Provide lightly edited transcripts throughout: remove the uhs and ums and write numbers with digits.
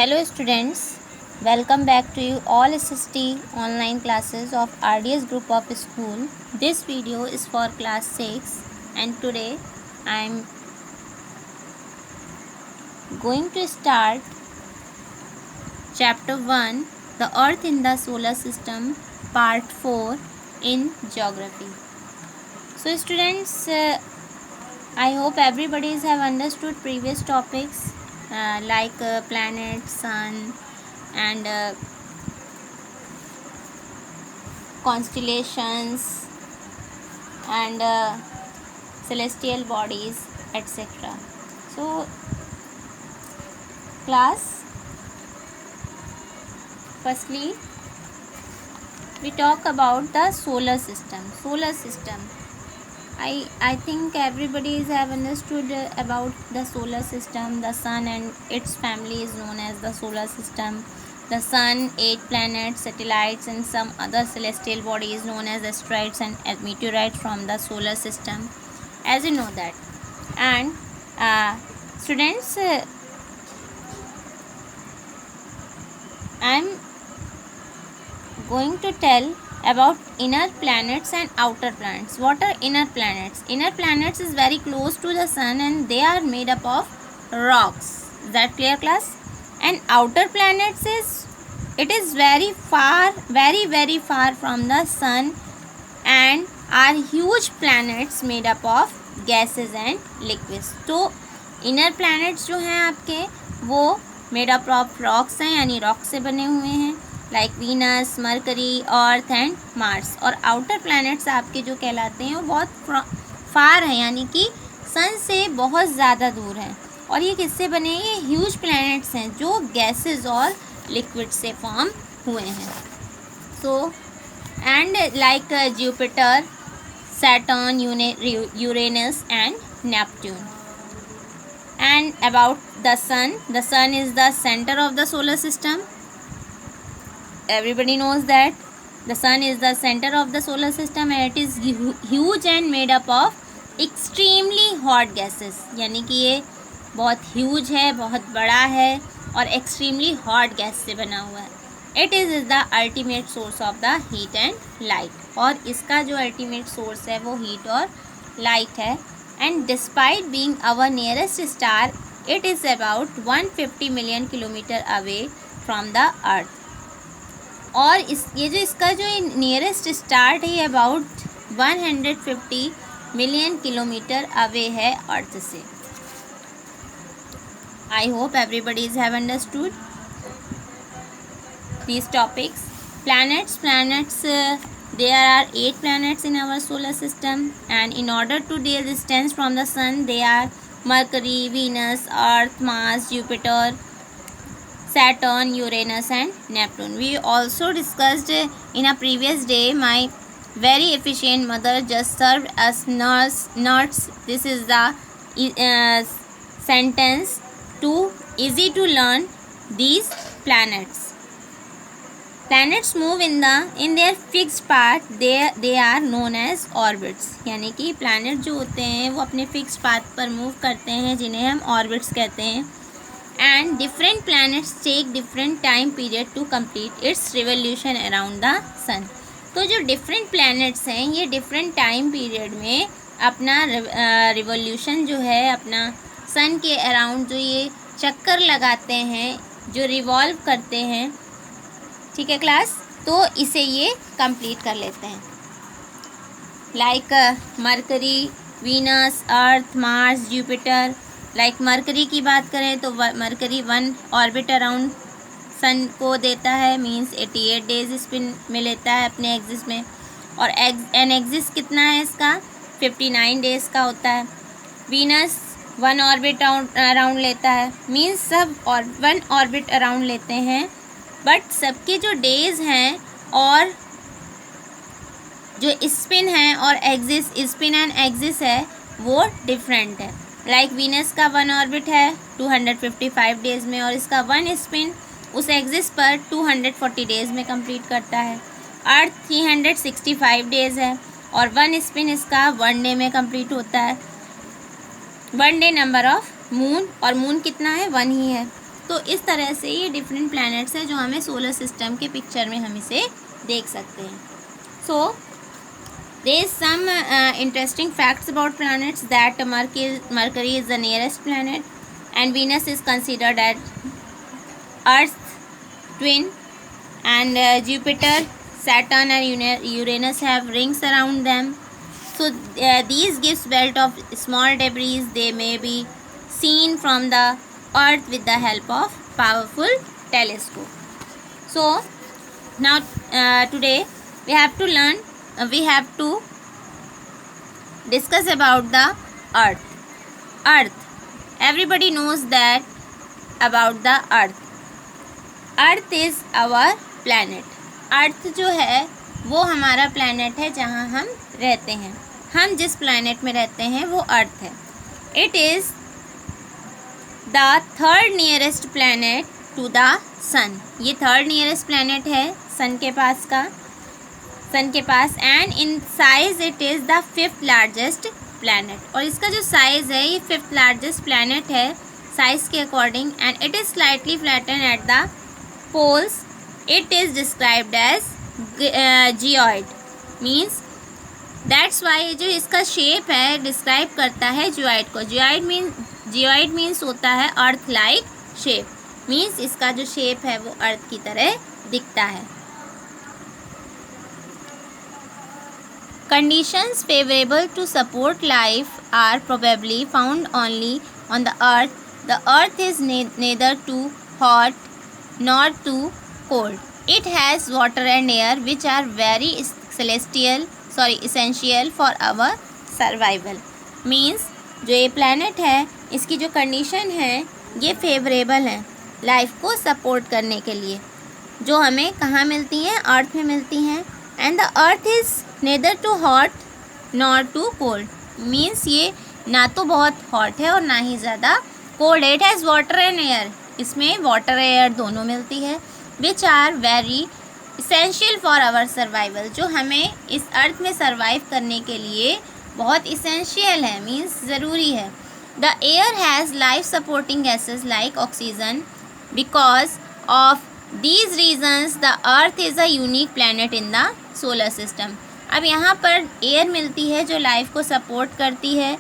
Hello students, welcome back to you all SST online classes of RDS group of school. This video is for class 6 and today I am going to start chapter 1, the earth in the solar system, part 4 in geography. So students, I hope everybody have understood previous topics like planet, sun and constellations and celestial bodies, etc. So class, firstly we talk about the solar system. I think everybody have understood about the solar system. The sun and its family is known as the solar system. The sun, 8 planets, satellites and some other celestial bodies known as asteroids and meteorites from the solar system, as you know that. And students, I am going to tell about inner planets and outer planets. What are inner planets? Inner planets is very close to the sun and they are made up of rocks. Is that clear, class? And outer planets is very far, very far from the sun and are huge planets made up of gases and liquids. तो inner planets जो हैं आपके वो made up of rocks हैं, यानी rock से बने हुए हैं, like Venus, mercury, earth and Mars. और आउटर प्लैनेट्स आपके जो कहलाते हैं वो बहुत फार हैं, यानी कि सन से बहुत ज़्यादा दूर हैं. और ये किससे बने हैं? ये ह्यूज प्लैनेट्स हैं जो गैसेस और लिक्विड से फॉर्म हुए हैं. So and like Jupiter, Saturn, Uranus and Neptune. And about the sun is the center of the solar system. Everybody knows that the sun is the center of the solar system and it is huge and made up of extremely hot gases. यानी कि ये बहुत huge है, बहुत बड़ा है और extremely hot gas से बना हुआ है. It is the ultimate source of the heat and light. और इसका जो ultimate source है वो heat और light है. And despite being our nearest star, it is about 150 million kilometer away from the earth. और इसका जो नियरेस्ट स्टार है ये अबाउट 150 मिलियन किलोमीटर अवे है अर्थ से. आई hope everybody have understood these topics. Planets, there are 8 planets in our solar system and in order to their distance from the sun they are Mercury, Venus, Earth, Mars, Jupiter, Saturn, Uranus and Neptune. We also discussed in a previous day. My very efficient mother just served as nuts. This is the sentence. Too easy to learn these planets. Planets move in their fixed path. They are known as orbits. यानी कि planet जो होते हैं वो अपने fixed path पर move करते हैं जिन्हें हम orbits कहते हैं. And different planets take different time period to complete its revolution around the sun. तो जो different planets हैं ये different time period में अपना revolution जो है अपना sun के around जो ये चक्कर लगाते हैं, जो revolve करते हैं, ठीक है क्लास, तो इसे ये कंप्लीट कर लेते हैं. लाइक मरकरी, वीनस, अर्थ, मार्स, जुपिटर. लाइक मरकरी की बात करें तो मरकरी 1 ऑर्बिट अराउंड सन को देता है, मींस 88 डेज स्पिन में लेता है अपने एक्सिस में. और एन एक्सिस कितना है इसका? 59 डेज का होता है. वीनस 1 ऑर्बिट अराउंड लेता है, मींस सब 1 ऑर्बिट अराउंड लेते हैं, बट सबके जो डेज हैं और जो स्पिन है और एक्सिस, स्पिन एंड एक्सिस है वो डिफरेंट है. लाइक वीनस का 1 ऑर्बिट है 255 डेज में और इसका 1 स्पिन उस एक्सिस पर 240 डेज में कंप्लीट करता है. अर्थ 365 डेज है और 1 स्पिन इसका 1 डे में कंप्लीट होता है. 1 डे नंबर ऑफ मून, और मून कितना है? 1 ही है. तो इस तरह से ये डिफरेंट प्लैनेट्स हैं जो हमें सोलर सिस्टम के पिक्चर में हम इसे देख सकते हैं. सो there is some interesting facts about planets that Mercury is the nearest planet and Venus is considered as Earth's twin, and Jupiter, Saturn and Uranus have rings around them. So these gives belt of small debris. They may be seen from the Earth with the help of powerful telescope. So now today we have to discuss about the Earth. Earth. Everybody knows that about the Earth. Earth is our planet. अर्थ जो है वो हमारा planet है जहाँ हम रहते हैं. हम जिस प्लैनेट में रहते हैं वो अर्थ है. It is the third nearest planet to the sun. ये थर्ड नियरेस्ट प्लैनेट है सन के पास and in size it is the fifth largest planet. और इसका जो साइज़ है ये फिफ्थ लार्जेस्ट प्लैनेट है साइज के according. And it is slightly flatten at the poles. It is described as geoid. Means that's why जो इसका shape है डिस्क्राइब करता है जियोइड को. जियोइड मीन्स होता है अर्थ लाइक शेप. मीन्स इसका जो शेप है वो अर्थ की तरह दिखता है. Conditions favorable to support life are probably found only on the earth. The earth is neither too hot nor too cold. It has water and air which are very essential for our survival. Means जो ये planet है इसकी जो condition है ये favorable है life को support करने के लिए, जो हमें कहाँ मिलती हैं, अर्थ में मिलती हैं. And the earth is neither too hot nor too cold. Means ये ना तो बहुत hot है और ना ही ज़्यादा cold है. It has water and air. इसमें water air दोनों मिलती है. which are very essential for our survival. जो हमें इस अर्थ में सर्वाइव करने के लिए बहुत essential है. मीन्स ज़रूरी है. The air has life supporting gases like oxygen. Because of these reasons the earth is a unique planet in the solar system. अब यहाँ पर एयर मिलती है जो लाइफ को सपोर्ट करती है.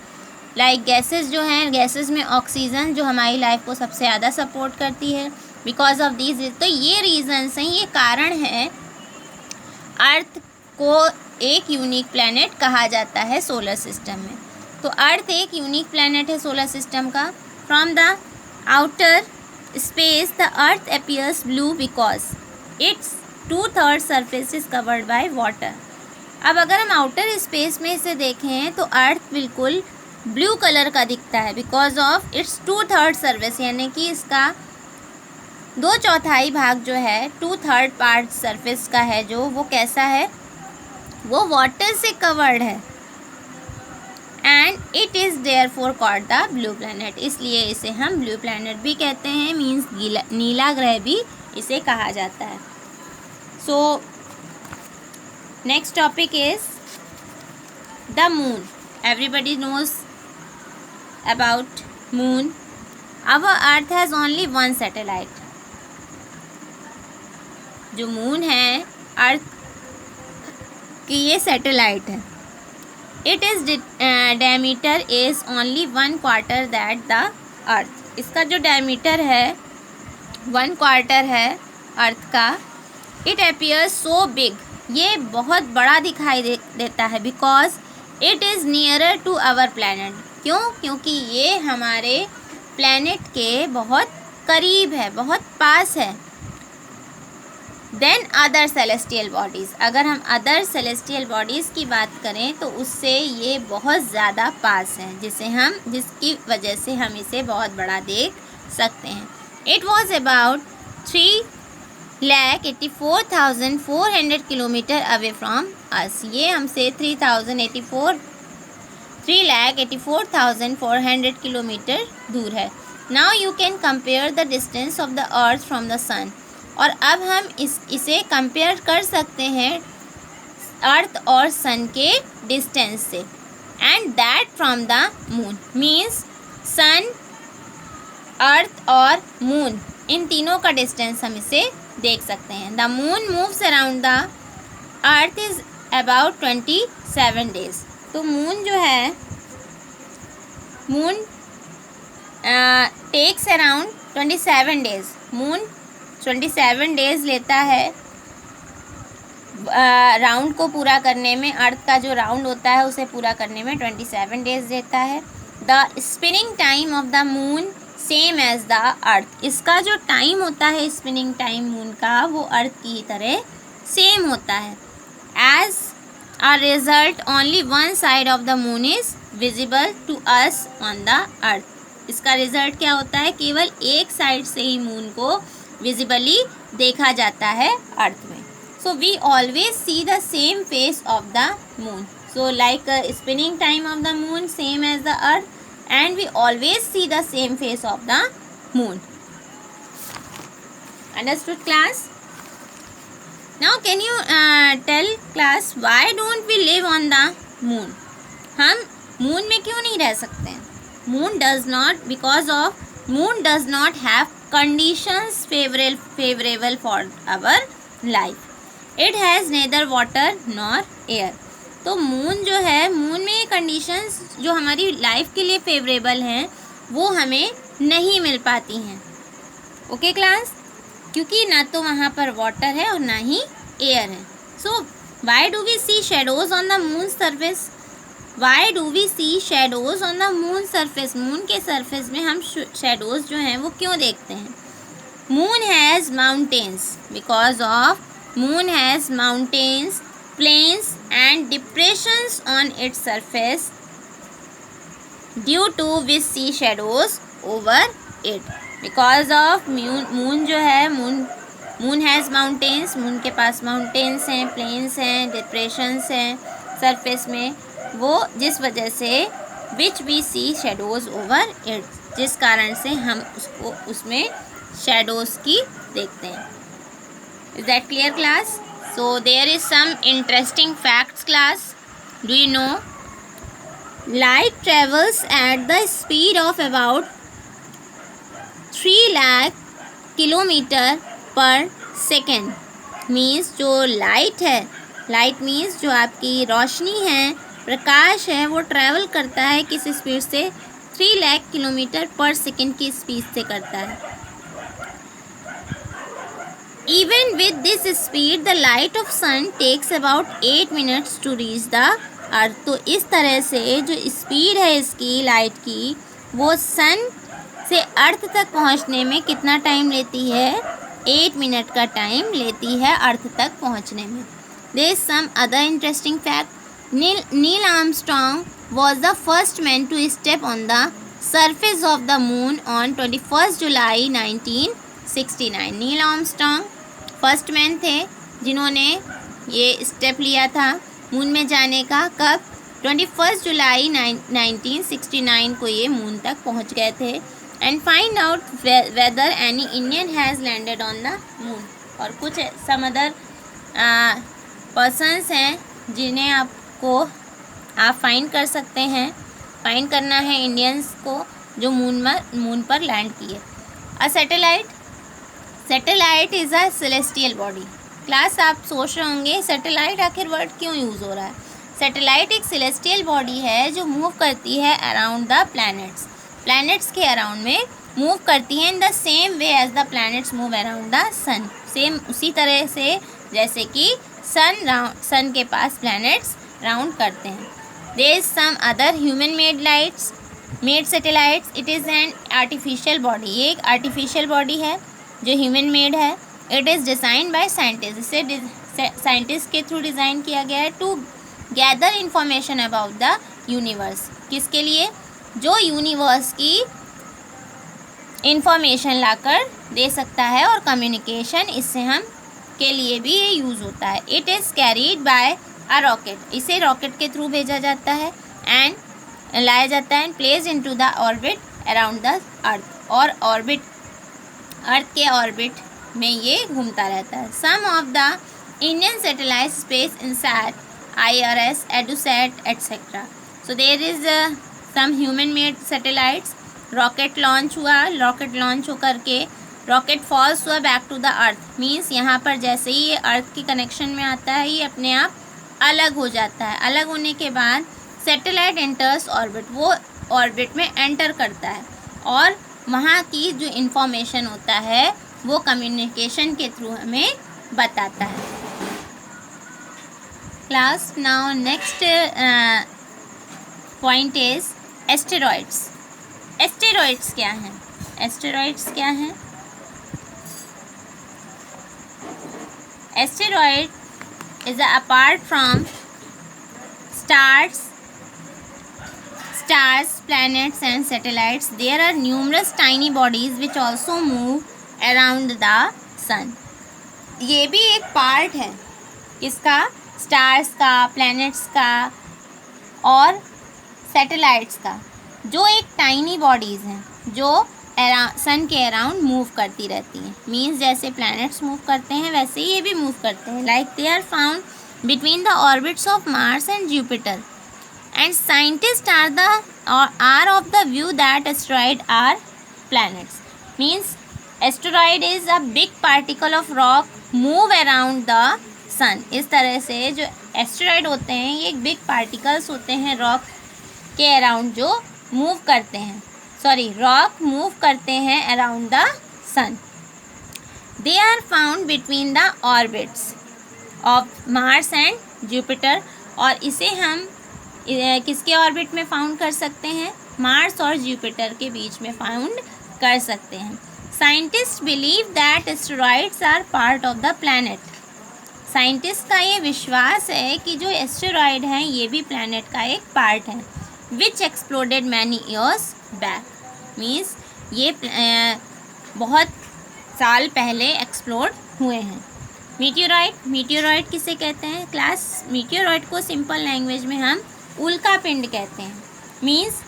लाइक गैसेस जो हैं, गैसेस में ऑक्सीजन जो हमारी लाइफ को सबसे ज़्यादा सपोर्ट करती है. बिकॉज ऑफ दीज, तो ये रीजन्स हैं, ये कारण है अर्थ को एक यूनिक प्लैनेट कहा जाता है सोलर सिस्टम में. तो अर्थ एक यूनिक प्लैनेट है सोलर सिस्टम का. From the outer space the earth appears blue because it's 2/3 surface is covered by water. अब अगर हम आउटर स्पेस में इसे देखें तो अर्थ बिल्कुल ब्लू कलर का दिखता है. बिकॉज ऑफ इट्स 2/3 सरफेस, यानी कि इसका 2/4 भाग जो है 2/3 पार्ट सरफेस का है, जो वो कैसा है, वो वाटर से कवर्ड है. And it is therefore called the blue planet. इसलिए इसे हम ब्लू प्लैनेट भी कहते हैं. मीन्स नीला ग्रह भी इसे कहा जाता है. So next topic is the moon. Everybody knows about moon. Our earth has only one satellite. जो मून है अर्थ की ये सैटेलाइट है. It is diameter is only 1/4 that the earth. इसका जो डायमीटर है 1/4 है अर्थ का. It appears so big. ये बहुत बड़ा दिखाई देता है. Because it is nearer to our planet. क्यों? क्योंकि ये हमारे प्लैनेट के बहुत करीब है, बहुत पास है. Then other celestial bodies. अगर हम अदर सेलेस्टियल बॉडीज़ की बात करें तो उससे ये बहुत ज़्यादा पास है, जिसकी वजह से हम इसे बहुत बड़ा देख सकते हैं. It was about 3,84,400 kilometre away from us. ये हमसे 3,84,400 किलोमीटर दूर है. Now you can compare the distance of the Earth from the sun. और अब हम इसे कंपेयर कर सकते हैं अर्थ और सन के डिस्टेंस से. And that from the moon. Means sun, Earth और मून इन तीनों का डिस्टेंस हम इसे देख सकते हैं। The moon moves around the earth is about 27 days. तो मून जो है, moon takes around 27 days. Moon 27 days लेता है राउंड को पूरा करने में। अर्थ का जो राउंड होता है उसे पूरा करने में 27 डेज लेता है। The spinning time of the moon same as the earth. इसका जो टाइम होता है स्पिनिंग टाइम मून का, वो अर्थ की तरह सेम होता है। As a result only one side of the moon is visible to us on the earth. इसका रिजल्ट क्या होता है, केवल एक साइड से ही मून को विजिबली देखा जाता है अर्थ में। So we always see the same face of the moon. So like spinning time of the moon same as the earth, and we always see the same face of the moon. Understood class? Now can you tell class why don't we live on the moon? हम moon में क्यों नहीं रह सकते हैं? Moon does not have conditions favorable for our life. It has neither water nor air. तो moon जो है, मून में ये कंडीशंस जो हमारी लाइफ के लिए फेवरेबल हैं वो हमें नहीं मिल पाती हैं। Okay class? क्योंकि ना तो वहाँ पर वाटर है और ना ही एयर है। So why do we see shadows on the moon surface? Why do we see shadows on the moon surface? Moon के सरफेस में हम शेडोज़ जो हैं वो क्यों देखते हैं? Moon has mountains because of Moon has mountains, plains and depressions on its surface due to which see shadows over it. Because of moon जो है, moon has mountains, moon के पास mountains हैं, plains हैं, depressions हैं surface में, वो जिस वजह से which we see shadows over it, जिस कारण से हम उसको उसमें shadows की देखते हैं। Is that clear class? So there is some interesting facts class. Do you know? Light travels at the speed of about 3 lakh kilometer per second. Means जो लाइट है, लाइट मीन्स जो आपकी रोशनी है, प्रकाश है, वो ट्रैवल करता है किस स्पीड से? 3 लाख किलोमीटर पर सेकेंड की स्पीड से करता है। Even with this speed, the light of sun takes about 8 minutes to reach the earth. तो इस तरह से जो स्पीड है इसकी लाइट की, वो सन से अर्थ तक पहुंचने में कितना टाइम लेती है? 8 मिनट का टाइम लेती है अर्थ तक पहुंचने में। There is some other interesting fact. Neil Armstrong was the first man to step on the surface of the moon on 21st July 1969. Neil Armstrong first man थे जिन्होंने ये स्टेप लिया था मून में जाने का। कब? 21 जुलाई 1969 को ये मून तक पहुंच गए थे। And find out whether any Indian has landed on the moon. और कुछ सम अदर पर्सन्स हैं जिन्हें आपको आप फाइंड कर सकते हैं, फाइंड करना है इंडियंस को जो मून पर लैंड किए। A satellite is a celestial body. Class आप सोच रहे होंगे सैटेलाइट आखिर वर्ड क्यों यूज़ हो रहा है? सैटेलाइट एक सेलेस्टियल बॉडी है जो मूव करती है अराउंड द प्लैनेट्स के अराउंड में मूव करती है in the same way as the planets move around the sun. Same उसी तरह से जैसे कि सन के पास प्लैनेट्स राउंड करते हैं। There is some other human made satellites. It is an artificial body. ये एक आर्टिफिशियल बॉडी है जो ह्यूमन मेड है। It is design by scientist. इसे साइंटिस्ट के थ्रू डिज़ाइन किया गया है to gather information about the universe. किसके लिए? जो यूनिवर्स की इंफॉर्मेशन लाकर दे सकता है और कम्युनिकेशन इससे हम के लिए भी ये यूज़ होता है। It is carried by a rocket. इसे रॉकेट के थ्रू भेजा जाता है एंड लाया जाता है and place into the orbit around the Earth. और अर्थ के ऑर्बिट में ये घूमता रहता है। Some of the Indian satellite space INSAT, IRS, EduSat, etc. So there is some human made satellites. Rocket launch हुआ, रॉकेट लॉन्च होकर के रॉकेट फॉल्स हुआ back to the earth means यहाँ पर जैसे ही ये अर्थ के कनेक्शन में आता है ये अपने आप अलग हो जाता है। अलग होने के बाद सैटेलाइट एंटर्स ऑर्बिट, वो ऑर्बिट में एंटर करता है और वहाँ की जो इन्फॉर्मेशन होता है वो कम्युनिकेशन के थ्रू हमें बताता है। Class now next point is asteroids. Asteroids क्या हैं? एस्टेरॉइड्स क्या हैं? Asteroid is apart from stars, planets and satellites, there are numerous tiny bodies which also move around the sun. ये भी एक पार्ट है किसका? स्टार्स का, प्लैनेट्स का और सैटेलाइट्स का, जो एक टाइनी बॉडीज़ हैं जो सन के अराउंड मूव करती रहती हैं। मीन्स जैसे प्लैनेट्स मूव करते हैं वैसे ही ये भी मूव करते हैं। Like they are found between the orbits of Mars and Jupiter, and scientists are of the view that asteroids are planets. Means asteroid is a big particle of rock move around the sun. इस तरह से जो asteroid होते हैं ये एक big particles होते हैं रॉक के अराउंड जो मूव करते हैं, रॉक मूव करते हैं around the sun. They are found between the orbits of Mars and Jupiter, और इसे हम किसके ऑर्बिट में फाउंड कर सकते हैं? मार्स और जुपिटर के बीच में फाउंड कर सकते हैं। Scientist believe that asteroids are part of the planet. Scientist का ये विश्वास है कि जो एस्टेरॉइड हैं ये भी प्लैनेट का एक पार्ट है। Which exploded many years back means ये बहुत साल पहले एक्सप्लोड हुए हैं। मीटियोराइड किसे कहते हैं? क्लास मीटियोराइड को सिंपल लैंग्वेज में हम उल्का पिंड कहते हैं। Means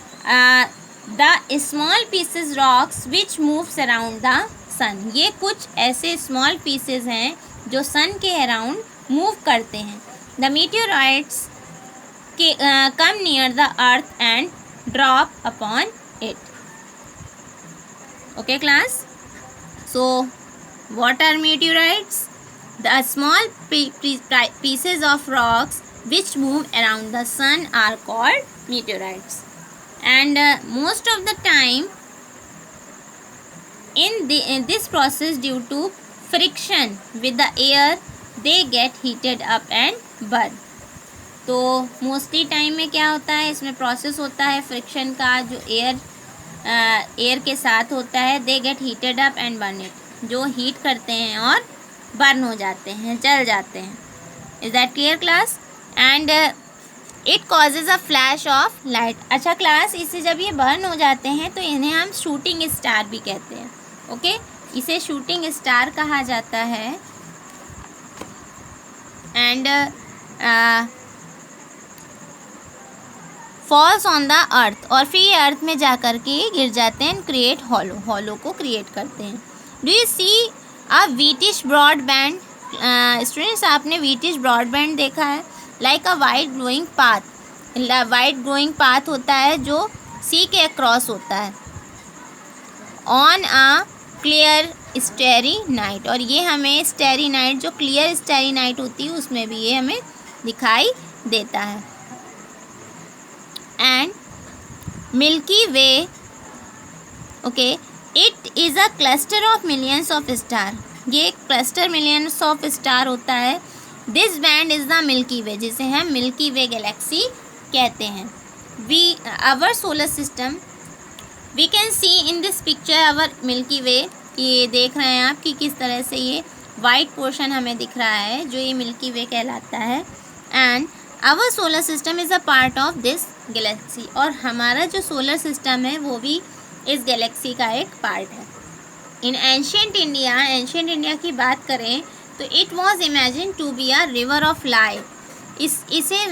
the small pieces rocks which moves around the sun. ये कुछ ऐसे स्मॉल पीसेस हैं जो सन के अराउंड मूव करते हैं। द मीटियोराइड्स के come near the Earth and drop upon it. Okay class, so what are meteoroids? The small pieces of rocks which move around the sun are called meteorites, and most of the time in this process, due to friction with the air, they get heated up and burn. तो mostly time में क्या होता है, इसमें process होता है friction का जो एयर के साथ होता है। They get heated up and burn it, जो हीट करते हैं और बर्न हो जाते हैं, जल जाते हैं। Is that clear class? And it causes a flash of light. अच्छा क्लास, इससे जब ये बर्न हो जाते हैं तो इन्हें हम शूटिंग स्टार भी कहते हैं। ओके, इसे शूटिंग स्टार कहा जाता है। And falls on the Earth, और फिर ये अर्थ में जा कर के गिर जाते हैं। क्रिएट हॉलो को क्रिएट करते हैं। Do you see a whitish broad band? Students, आपने व्हीटिश ब्रॉड बैंड देखा है? Like a white glowing path. White glowing path होता है जो सी के अक्रॉस होता है on a clear starry night, और ये हमें स्टेरी नाइट, जो क्लियर स्टेरी नाइट होती है उसमें भी ये हमें दिखाई देता है। And Milky Way, okay, it is a cluster of millions of star. ये क्लस्टर मिलियंस ऑफ स्टार होता है। This band is the Milky Way, जिसे हम मिल्की वे गैलेक्सी कहते हैं। Our solar system, we can see in this picture our Milky Way. ये देख रहे हैं आप कि किस तरह से ये वाइट पोर्शन हमें दिख रहा है जो ये मिल्की वे कहलाता है। And our solar system is a part of this galaxy, और हमारा जो सोलर सिस्टम है वो भी इस गैलेक्सी का एक पार्ट है। इन एंशियंट इंडिया की बात करें तो it was imagine to be a river of light. इसे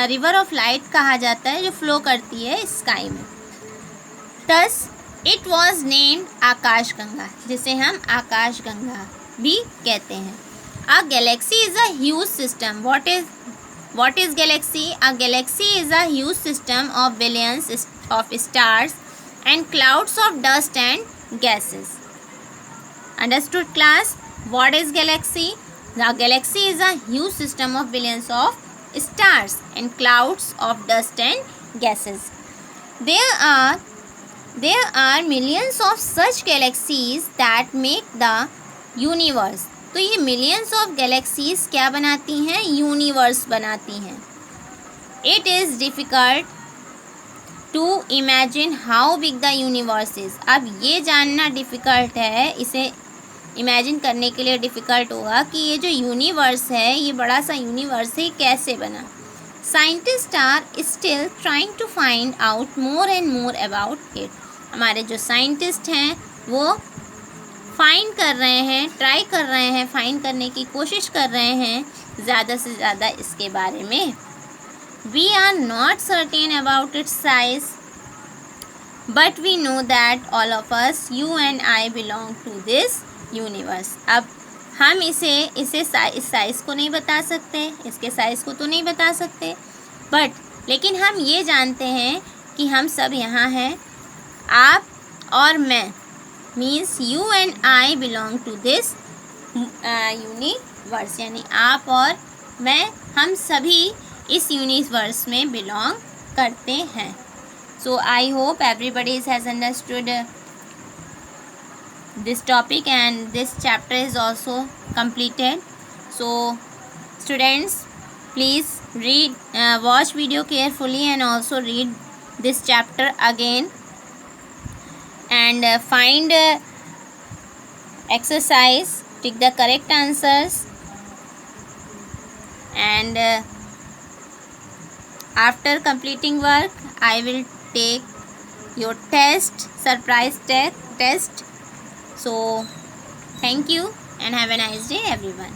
रिवर ऑफ लाइट कहा जाता है जो फ्लो करती है स्काई में। Thus it was named Akash Ganga, जिसे हम आकाश गंगा भी कहते हैं। A galaxy is a huge system. What is galaxy? A galaxy is a huge system of billions of stars and clouds of dust and gases. Understood class? What is galaxy? The galaxy is a huge system of billions of stars and clouds of dust and gases. There are millions of such galaxies that make the universe. तो ये millions of galaxies क्या बनाती हैं? Universe बनाती हैं. It is difficult to imagine how big the universe is. अब ये जानना डिफ़िकल्ट है, इसे इमेजिन करने के लिए डिफ़िकल्ट होगा कि ये जो यूनिवर्स है, ये बड़ा सा यूनिवर्स है, कैसे बना. Scientist are still trying to find out more and more about it. हमारे जो साइंटिस्ट हैं वो फाइंड कर रहे हैं, ट्राई कर रहे हैं, फाइंड करने की कोशिश कर रहे हैं ज़्यादा से ज़्यादा इसके बारे में. We are not certain about its size, but we know that all of us, you and I, belong to this universe. अब हम इस साइज़ को नहीं बता सकते, इसके साइज़ को तो नहीं बता सकते, लेकिन हम ये जानते हैं कि हम सब यहाँ हैं. आप और मैं, means you and I belong to this universe. यानी आप और मैं, हम सभी इस यूनिवर्स में बिलोंग करते हैं. So I hope everybody has understood this topic and this chapter is also completed. So students, please read, watch video carefully and also read this chapter again and find exercise, take the correct answers, and after completing work I will take your test, surprise test. So thank you and have a nice day everyone.